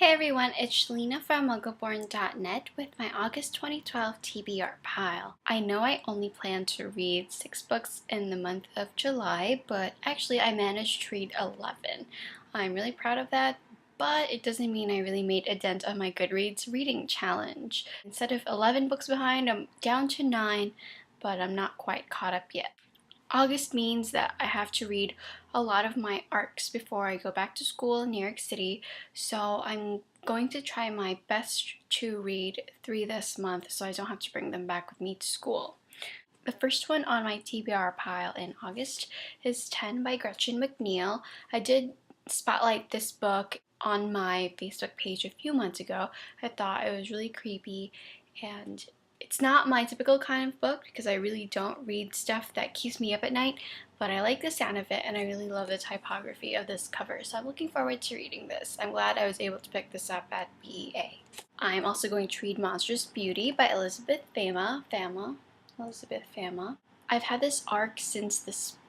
Hey everyone, it's Shalina from Muggle-Born.net with my August 2012 TBR pile. I know I only plan to read 6 books in the month of July, but actually I managed to read 11. I'm really proud of that, but it doesn't mean I really made a dent on my Goodreads reading challenge. Instead of 11 books behind, I'm down to 9, but I'm not quite caught up yet. August means that I have to read a lot of my arcs before I go back to school in New York City, so I'm going to try my best to read 3 this month so I don't have to bring them back with me to school. The first one on my TBR pile in August is 10 by Gretchen McNeil. I did spotlight this book on my Facebook page a few months ago. I thought it was really creepy, and it's not my typical kind of book because I really don't read stuff that keeps me up at night, but I like the sound of it and I really love the typography of this cover, so I'm looking forward to reading this. I'm glad I was able to pick this up at BEA. I'm also going to read Monstrous Beauty by Elizabeth Fama. Elizabeth Fama. I've had this arc since the spring.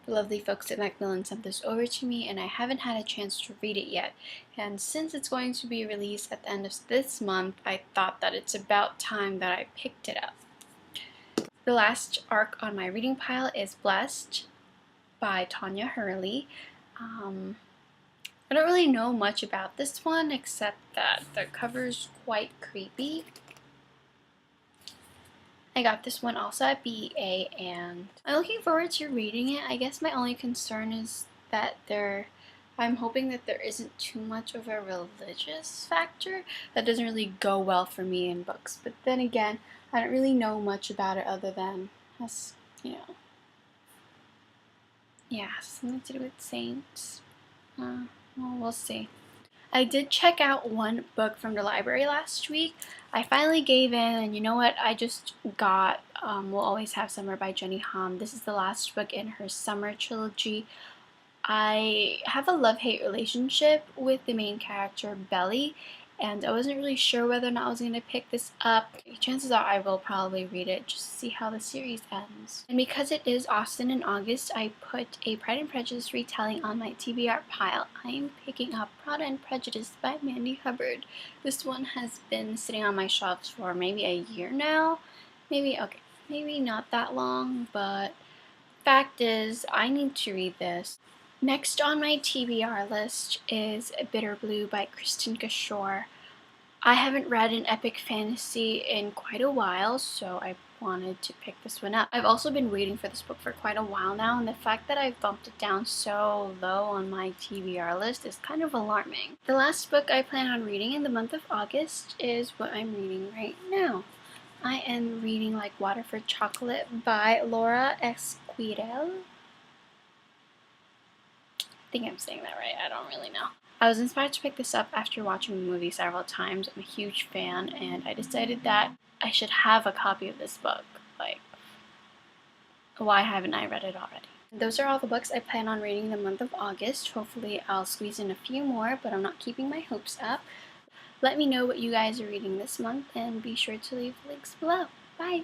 The lovely folks at Macmillan sent this over to me and I haven't had a chance to read it yet. And since it's going to be released at the end of this month, I thought that it's about time that I picked it up. The last arc on my reading pile is Blessed by Tonya Hurley. I don't really know much about this one except that the cover's quite creepy. I got this one also at BEA and I'm looking forward to reading it. I guess my only concern is that I'm hoping that there isn't too much of a religious factor. That doesn't really go well for me in books. But then again, I don't really know much about it other than, something to do with saints. Well, we'll see. I did check out one book from the library last week. I finally gave in, and you know what? I just got We'll Always Have Summer by Jenny Han. This is the last book in her summer trilogy. I have a love-hate relationship with the main character, Belly, and I wasn't really sure whether or not I was going to pick this up. Chances are I will probably read it just to see how the series ends. And because it is Austin in August, I put a Pride and Prejudice retelling on my TBR pile. I am picking up Pride and Prejudice by Mandy Hubbard. This one has been sitting on my shelves for maybe a year now. Maybe not that long, but fact is, I need to read this. Next on my TBR list is Bitter Blue by Kristen Kishore. I haven't read an epic fantasy in quite a while, so I wanted to pick this one up. I've also been waiting for this book for quite a while now, and the fact that I've bumped it down so low on my TBR list is kind of alarming. The last book I plan on reading in the month of August is what I'm reading right now. I am reading Like Water for Chocolate by Laura Esquirel. I think I'm saying that right, I don't really know. I was inspired to pick this up after watching the movie several times. I'm a huge fan, and I decided that I should have a copy of this book. Like, why haven't I read it already? Those are all the books I plan on reading in the month of August. Hopefully I'll squeeze in a few more, but I'm not keeping my hopes up. Let me know what you guys are reading this month, and be sure to leave links below. Bye!